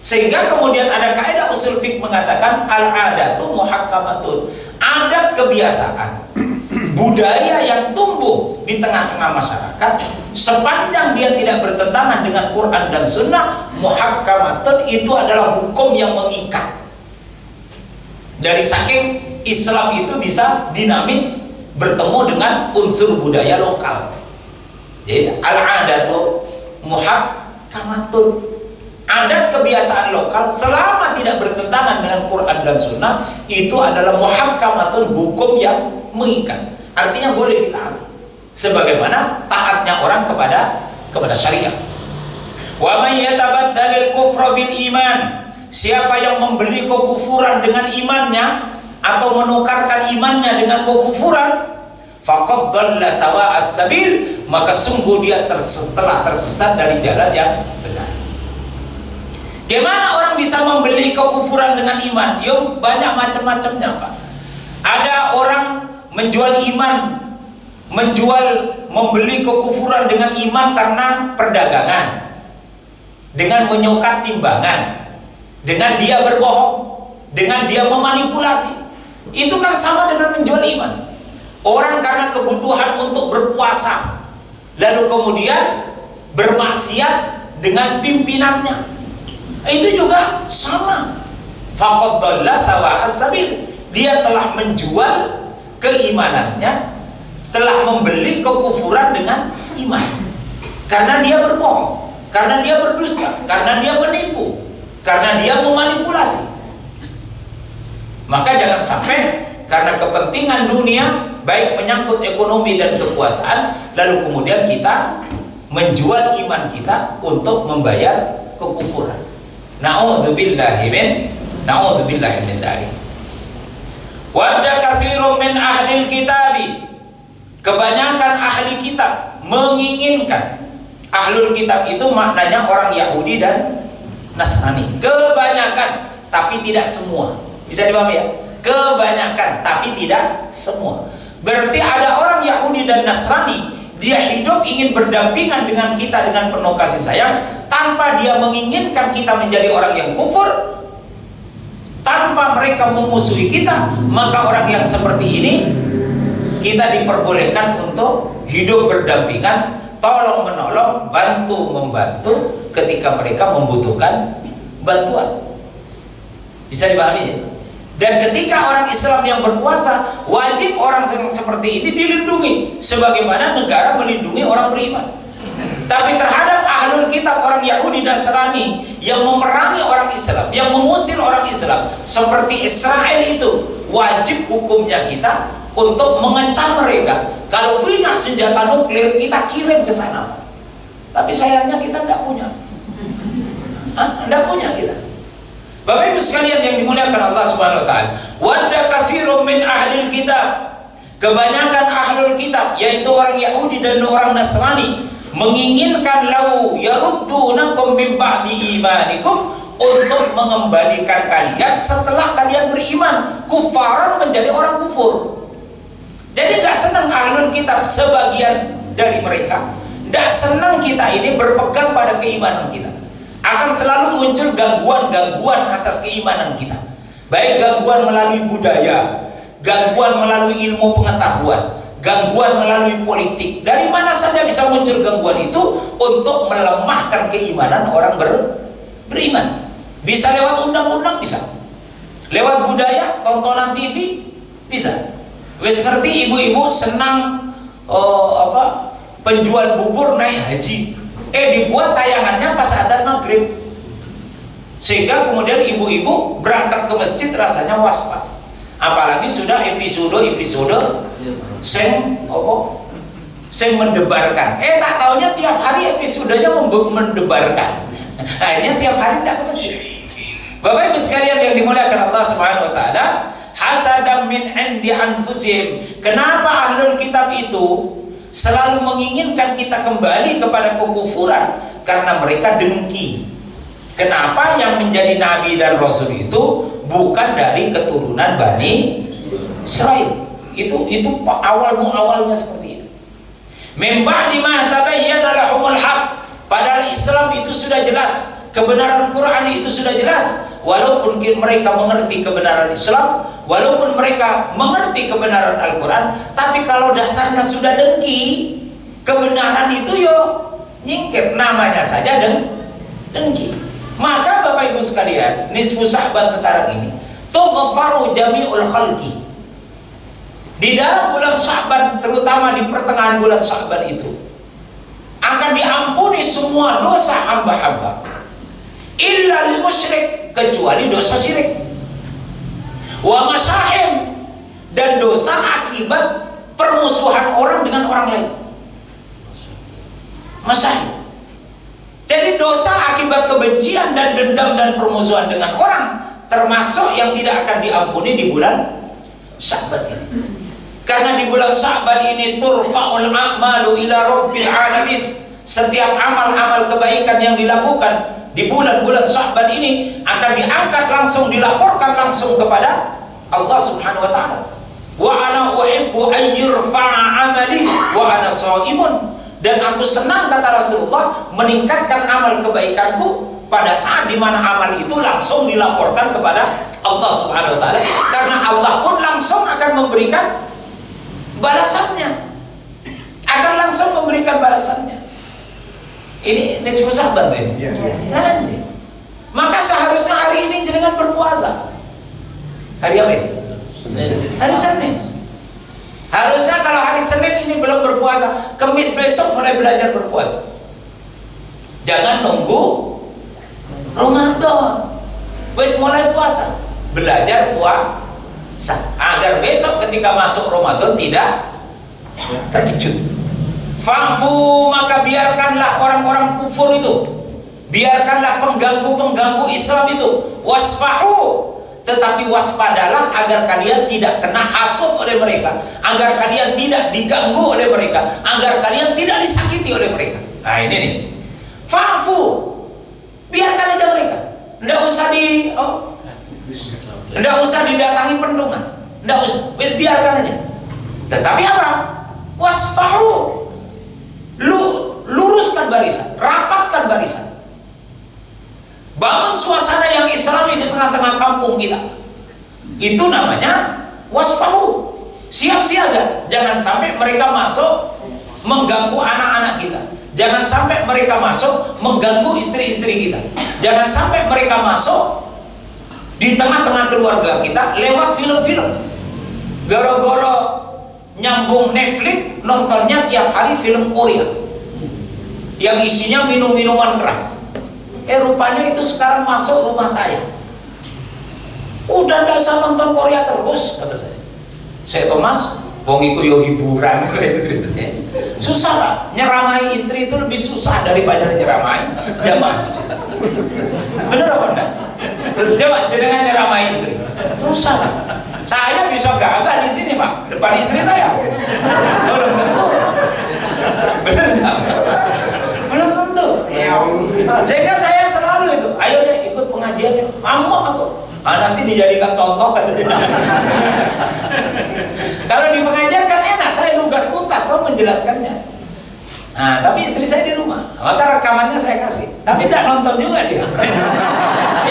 Sehingga kemudian ada kaidah usul fiqh mengatakan al-adatu muhakkamatun. Adat kebiasaan, budaya yang tumbuh di tengah-tengah masyarakat, sepanjang dia tidak bertentangan dengan Quran dan Sunnah, muhakkamatun, itu adalah hukum yang mengikat. Dari saking Islam itu bisa dinamis bertemu dengan unsur budaya lokal. Jadi al-adatu muhakkamatun, adat kebiasaan lokal selama tidak bertentangan dengan Quran dan Sunnah itu adalah muhakkamatun, hukum yang mengikat. Artinya boleh ditaati. Sebagaimana taat taatnya orang kepada syariat. Wa may yatabaddalil kufra bil iman, siapa yang membeli kekufuran dengan imannya atau menukarkan imannya dengan kekufuran, faqad dhalla sawa'as sabil, maka sungguh dia telah tersesat dari jalan yang benar. Gimana orang bisa membeli kekufuran dengan iman? Yo, banyak macam-macamnya, Pak. Ada orang menjual iman, membeli kekufuran dengan iman karena perdagangan, dengan menyokat timbangan, dengan dia berbohong, dengan dia memanipulasi. Itu kan sama dengan menjual iman. Orang karena kebutuhan untuk berpuasa, lalu kemudian bermaksiat dengan pimpinannya, itu juga sama. Faqad dhalla sawa'as sabil, dia telah menjual keimanannya, telah membeli kekufuran dengan iman, karena dia berbohong, karena dia berdusta, karena dia menipu, karena dia memanipulasi. Maka jangan sampai karena kepentingan dunia, baik menyangkut ekonomi dan kekuasaan, lalu kemudian kita menjual iman kita untuk membayar kekufuran. Na'udzubillahi min dzalik. Wadda katsirun min ahlil kitabi, kebanyakan ahli kitab menginginkan. Ahlul kitab itu maknanya orang Yahudi dan Nasrani. Kebanyakan, tapi tidak semua. Bisa dipahami ya? Kebanyakan, tapi tidak semua. Berarti ada orang Yahudi dan Nasrani, dia hidup ingin berdampingan dengan kita dengan penuh kasih sayang, tanpa dia menginginkan kita menjadi orang yang kufur, tanpa mereka memusuhi kita. Maka orang yang seperti ini kita diperbolehkan untuk hidup berdampingan, tolong menolong, bantu membantu ketika mereka membutuhkan bantuan. Bisa dipahami ya? Dan ketika orang Islam yang berkuasa, wajib orang yang seperti ini dilindungi sebagaimana negara melindungi orang beriman. Tapi terhadap ahlul kitab, orang Yahudi dan Nasrani yang memerangi orang Islam, yang mengusir orang Islam seperti Israel, itu wajib hukumnya kita untuk mengecam mereka. Kalau punya senjata nuklir, kita kirim ke sana. Tapi sayangnya kita tidak punya. Tidak punya kita. Bapak Ibu sekalian yang dimuliakan Allah Subhanahu wa taala, wadda katsirun min ahlil kitab, kebanyakan ahlul kitab yaitu orang Yahudi dan orang Nasrani menginginkan lau yaruddunakum min ba'di imanikum, untuk mengembalikan kalian setelah kalian beriman, kufaran menjadi orang kufur. Jadi gak senang ahlul kitab, sebagian dari mereka gak senang kita ini berpegang pada keimanan kita. Akan selalu muncul gangguan-gangguan atas keimanan kita, baik gangguan melalui budaya, gangguan melalui ilmu pengetahuan, gangguan melalui politik. Dari mana saja bisa muncul gangguan itu untuk melemahkan keimanan orang beriman. Bisa lewat undang-undang, bisa lewat budaya, tontonan TV, bisa. Wes ngerti ibu-ibu senang penjual bubur naik haji, dibuat tayangannya pas adzan maghrib, sehingga kemudian ibu-ibu berangkat ke masjid rasanya was-was. Apalagi sudah episode sing mendebarkan. Tak taunya tiap hari episodenya mendebarkan. Akhirnya tiap hari tidak ke masjid. Bapak Ibu sekalian yang dimuliakan Allah Subhanahu wa taala, hasadam min indi anfusihim. Kenapa ahlul kitab itu selalu menginginkan kita kembali kepada kekufuran? Karena mereka dengki. Kenapa yang menjadi nabi dan rasul itu bukan dari keturunan Bani Israel? Itu awalnya seperti itu. Min ba'di ma tabayyana lahumul haq. Padahal Islam itu sudah jelas, kebenaran Quran itu sudah jelas. Walaupun mereka mengerti kebenaran Islam, walaupun mereka mengerti kebenaran Al-Quran, tapi kalau dasarnya sudah dengki, kebenaran itu nyingkir, namanya saja dengki. Maka Bapak Ibu sekalian, nisfu Sya'ban sekarang ini tughfaru jami'ul khalqi. Di dalam bulan Sya'ban, terutama di pertengahan bulan Sya'ban itu, akan diampuni semua dosa hamba-hamba, illa lil musyrik, kecuali dosa syirik, wa masyahim, dan dosa akibat permusuhan orang dengan orang lain. masyahid. Jadi dosa akibat kebencian dan dendam dan permusuhan dengan orang termasuk yang tidak akan diampuni di bulan Sya'ban ini. Karena di bulan Sya'ban ini turfa'ul a'malu ila rabbil alamin. Setiap amal-amal kebaikan yang dilakukan di bulan-bulan Sya'ban ini akan diangkat langsung, dilaporkan langsung kepada Allah Subhanahu wa taala. Wa ana uhibbu an yurfa'a 'amali wa ana sha'imun. Dan aku senang, kata Rasulullah, meningkatkan amal kebaikanku pada saat dimana amal itu langsung dilaporkan kepada Allah Subhanahu wa taala, karena Allah pun langsung akan memberikan balasannya, akan langsung memberikan balasannya. Ini nisfu Sya'ban ini. Lanjut. Maka seharusnya hari ini jenengan berpuasa. Hari apa ini? Hari Senin. Harusnya kalau hari Senin ini belum berpuasa, Kamis besok mulai belajar berpuasa. Jangan nunggu Ramadan, wes mulai puasa, belajar puasa agar besok ketika masuk Ramadan tidak terkejut. Fa'fu, maka biarkanlah orang-orang kufur itu, biarkanlah pengganggu-pengganggu Islam itu. Wasfahu, tetapi waspadalah agar kalian tidak kena hasut oleh mereka, agar kalian tidak diganggu oleh mereka, agar kalian tidak disakiti oleh mereka. Nah ini nih, fa'fu, biarkan aja mereka, nggak usah didatangi pendungan, nggak usah, wis biarkan aja. Tetapi apa? Wasfahu, luruskan barisan, rapatkan barisan. Bangun suasana yang islami di tengah-tengah kampung kita. Itu namanya wasfahu. Siap siaga. Jangan sampai mereka masuk mengganggu anak-anak kita. Jangan sampai mereka masuk mengganggu istri-istri kita. Jangan sampai mereka masuk di tengah-tengah keluarga kita lewat film-film. Gara-gara nyambung Netflix, nontonnya tiap hari film Korea yang isinya minum-minuman keras. Rupanya itu sekarang masuk rumah saya. Udah nggak usah nonton Korea terus, kata saya. Saya Thomas, wong iku yo hiburan. Susah Pak, nyeramai istri itu lebih susah daripada nyeramai jamaah. Bener apa enggak? Coba jenengan nyeramai istri, susah Pak. Saya bisa gagah di sini Pak, depan istri saya. Belum tentu. Bener enggak? Belum tentu. Sehingga saya selalu itu, ayo deh ikut pengajiannya, ngambek aku. Nanti dijadikan contoh kan. Kalau di pengajian kan enak, saya lugas tuntas loh menjelaskannya. Nah, tapi istri saya di rumah, maka rekamannya saya kasih. Tapi tidak nonton juga dia.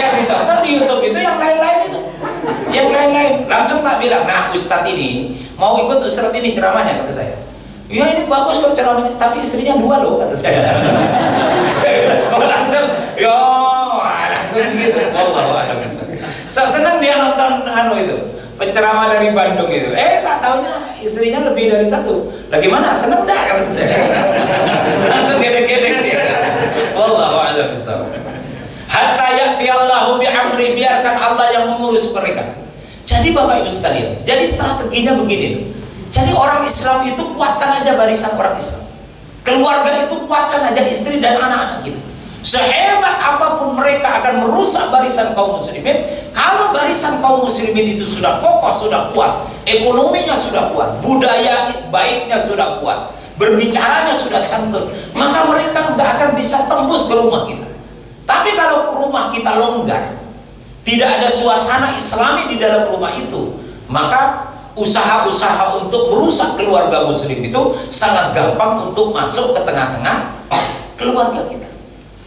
Yang ditonton di YouTube itu yang lain-lain itu. Yang lain-lain langsung tak bilang, nah Ustadz ini mau ikut Ustadz ini ceramahnya, kata saya. Ya ini bagus kalau ceramahnya, tapi istrinya 2 loh, kata saya. Langsung, yo, langsung gitu. Wallahu a'lam bishawab. Senang dia nonton itu penceramah dari Bandung itu. Tak taunya istrinya lebih dari 1. Bagaimana? Senang dah, kata saya. Langsung gedek-gedek dia. Wallahu a'lam bishawab. Hatta ya'ti Allahu bi'amri, biarkan Allah yang mengurus mereka. Jadi Bapak Ibu sekalian, jadi strateginya begini. Jadi orang Islam itu kuatkan aja barisan orang Islam. Keluarga itu kuatkan aja istri dan anak-anak kita. Sehebat apapun mereka akan merusak barisan kaum muslimin, kalau barisan kaum muslimin itu sudah kokoh, sudah kuat, ekonominya sudah kuat, budaya baiknya sudah kuat, berbicaranya sudah santun, maka mereka nggak akan bisa tembus ke rumah kita. Tapi kalau rumah kita longgar, tidak ada suasana Islami di dalam rumah itu, maka usaha-usaha untuk merusak keluarga muslim itu sangat gampang untuk masuk ke tengah-tengah keluarga kita.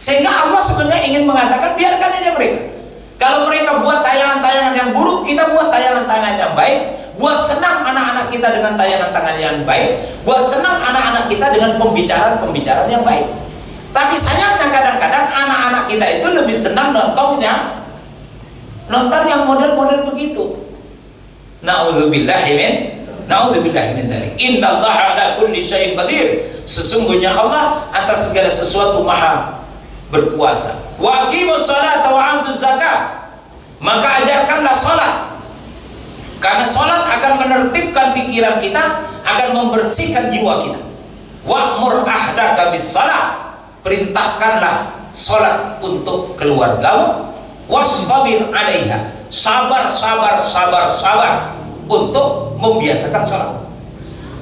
Sehingga Allah sebenarnya ingin mengatakan biarkan aja mereka. Kalau mereka buat tayangan-tayangan yang buruk, kita buat tayangan-tayangan yang baik. Buat senang anak-anak kita dengan tayangan-tayangan yang baik. Buat senang anak-anak kita dengan pembicaraan-pembicaraan yang baik. Tapi sayangnya kadang-kadang anak-anak kita itu lebih senang nonton yang model-model begitu. Na'udzubillahi min dzalik. Innallaha ala kulli syai'in qadir. Sesungguhnya Allah atas segala sesuatu maha berkuasa. Wa aqimus salata wa atuz zakat. Maka ajarkanlah salat. Karena salat akan menertibkan pikiran kita, akan membersihkan jiwa kita. Wa'mur ahdaka bis shalah, perintahkanlah salat untuk keluargamu. Wastabir 'alaiha, sabar untuk membiasakan salat.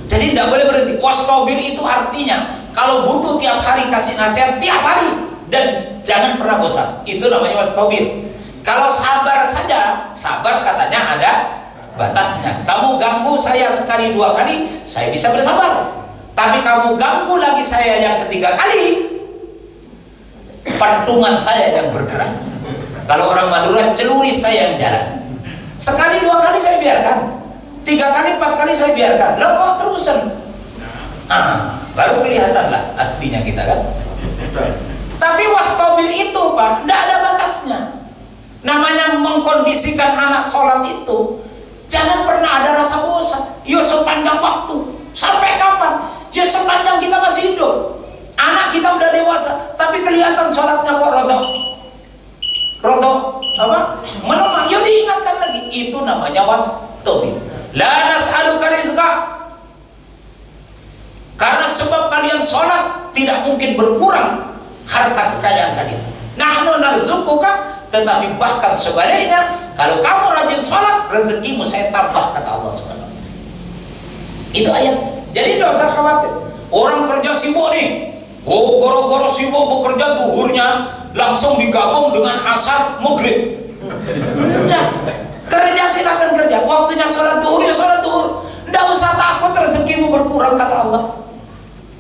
Jadi tidak boleh berhenti. Wastabir itu artinya kalau butuh tiap hari kasih nasihat tiap hari dan jangan pernah bosan. Itu namanya wastabir. Kalau sabar saja, sabar katanya ada batasnya. Kamu ganggu saya sekali dua kali, saya bisa bersabar. Tapi kamu ganggu lagi saya yang ketiga kali, pantungan saya yang bergerak. Kalau orang Madura, celurit saya yang jalan. Sekali dua kali saya biarkan, tiga kali empat kali saya biarkan. Lah kok terusan? Baru kelihatanlah aslinya kita kan. Tapi wastabir itu Pak, tidak ada batasnya. Namanya mengkondisikan anak sholat itu, jangan pernah ada rasa bosan. Ya sepanjang waktu, sampai kapan? Ya sepanjang kita masih hidup. Anak kita udah dewasa, tapi kelihatan sholatnya kok rotok apa? Melemah. Ya diingatkan lagi. Itu namanya wastabir. La nas'aluka rizqa. Karena sebab kalian sholat tidak mungkin berkurang harta kekayaan kalian. Nahnu narzuquka, tetapi bahkan sebaliknya, kalau kamu rajin sholat, rezekimu saya tambah, kata Allah SWT. Itu ayat. Jadi tidak usah khawatir. Orang kerja sibuk nih, goro-goro sibuk bekerja, duhurnya langsung digabung dengan asar maghrib. Udah, kerja silakan kerja. Waktunya sholat duhur ya sholat duhur. Tidak usah takut rezekimu berkurang, kata Allah.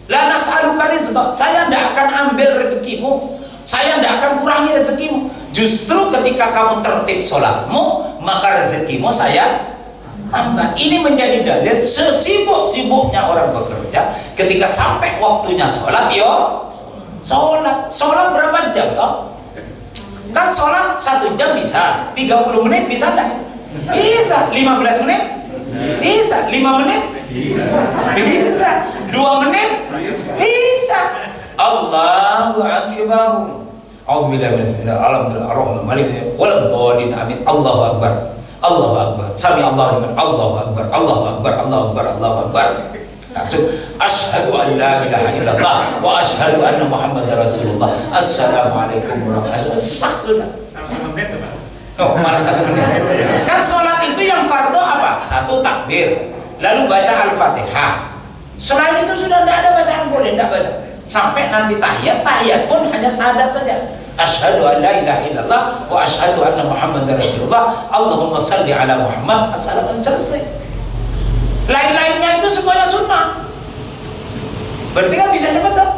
La nas'aluka rizqa, saya tidak akan ambil rezekimu, saya tidak akan kurangi rezekimu. Justru ketika kamu tertib sholatmu, maka rezekimu saya tambah. Ini menjadi dalil sesibuk-sibuknya orang bekerja, ketika sampai waktunya sholat, yo sholat berapa jam toh? Kan sholat 1 jam bisa, 30 menit bisa enggak? Bisa. 15 menit? Bisa. 5 menit? Bisa. 2 menit? Bisa. Allahu akbar. A'udzubillahi minasyaitonir rajim. Alhamdulillah waladhdallin. Amin. Allahu akbar. Allahu akbar. Sami Allahu liman. Allahu akbar. Allahu akbar. Allahu akbar. Allahu akbar. Langsung asyhadu an la ilaha illallah wa asyhadu anna Muhammadar Rasulullah. Assalamualaikum warahmatullahi wabarakatuh. Oh, malah 1 menit. Kan sholat itu yang fardu apa? 1 takbir, lalu baca Al-Fatihah. Selain itu sudah tidak ada bacaan, boleh tidak baca. Sampai nanti tahiyat pun hanya syahadat saja. Asyhadu an la ilaha illallah wa asyhadu anna Muhammadar Rasulullah. Allahumma salli ala Muhammad. Assalamualaikum, selesai. Lain-lainnya itu semuanya sunnah. Berarti kan bisa cepat tak?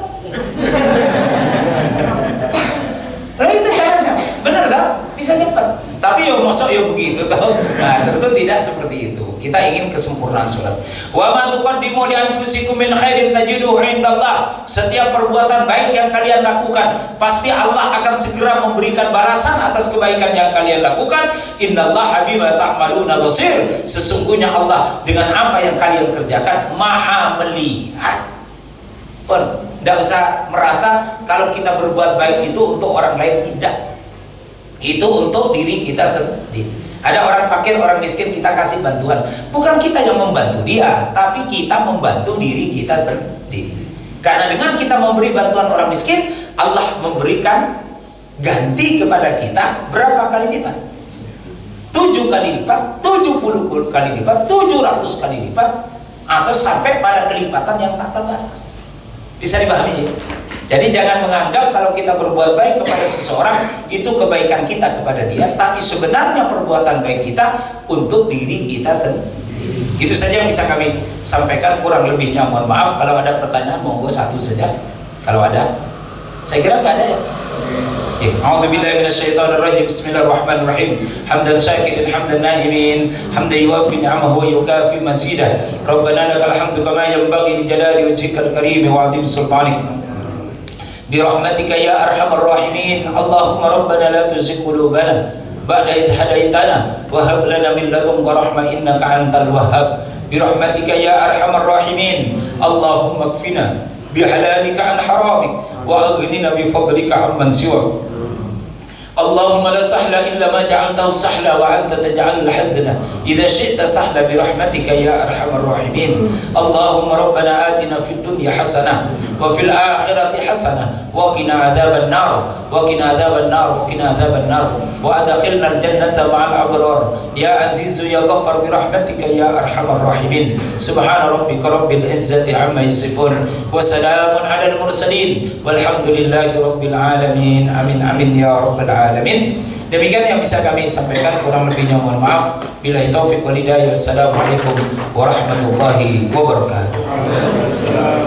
Nah itu caranya, benar tak? Bisa cepat. Tapi ya masa ya begitu tahu? Nah tentu tidak seperti itu. Kita ingin kesempurnaan sholat. Wa ma tuqaddimu li anfusikum min khairin tajiduhu indallah. Setiap perbuatan baik yang kalian lakukan, pasti Allah akan segera memberikan balasan atas kebaikan yang kalian lakukan. Innallaha bima ta'maluna basir. Sesungguhnya Allah dengan apa yang kalian kerjakan Maha melihat. Pun tidak usah merasa kalau kita berbuat baik itu untuk orang lain, tidak. Itu untuk diri kita sendiri. Ada orang fakir, orang miskin, kita kasih bantuan. Bukan kita yang membantu dia, tapi kita membantu diri kita sendiri. Karena dengan kita memberi bantuan orang miskin, Allah memberikan ganti kepada kita berapa kali lipat? 7 kali lipat, 70 kali lipat, 700 kali lipat, atau sampai pada kelipatan yang tak terbatas. Bisa dipahami ya? Jadi jangan menganggap kalau kita berbuat baik kepada seseorang itu kebaikan kita kepada dia, tapi sebenarnya perbuatan baik kita untuk diri kita sendiri. Itu saja yang bisa kami sampaikan, kurang lebihnya mohon maaf. Kalau ada pertanyaan monggo 1 saja. Kalau ada, saya kira nggak ada ya. A'udzubillahi minasyaitonir rajim. Bismillahirrahmanirrahim. Hamdan syakirin, hamdan na'imin, hamdan yuwaffi ni'amahu wa yukafi mazidah. Rabbana lakal hamdu kama yanbaghi li jalali wajhikal karim wa 'azimi sultanik. Birahmatika ya arhamar rahimin. Allahumma rabbana la tuzigh qulubana ba'da idh hadaitana wa hab lana min ladunka rahmah innaka antal wahhab. Birahmatika ya arhamar rahimin. Allahumma kfina bihalalika an haramik wa aghnina bi fadlika amman siwak. اللهم لا سهل إلا ما جعلته سهلا وأنت تجعل الحزن إذا شئت سهلا برحمتك يا أرحم الراحمين. اللهم ربنا آتنا في الدنيا حسنة وفي الآخرة حسنة وقنا عذاب النار وقنا عذاب النار وقنا عذاب النار وأدخلنا الجنة مع الأبرار يا عزيز يا غفار برحمتك يا أرحم الراحمين. سبحان ربك رب العزة عما يصفون وسلام على المرسلين والحمد لله رب العالمين. Amin amin ya rabbal alamin. Demikian yang bisa kami sampaikan, kurang lebihnya mohon maaf. Billahi taufik wal hidayah. Wassalamualaikum warahmatullahi wabarakatuh.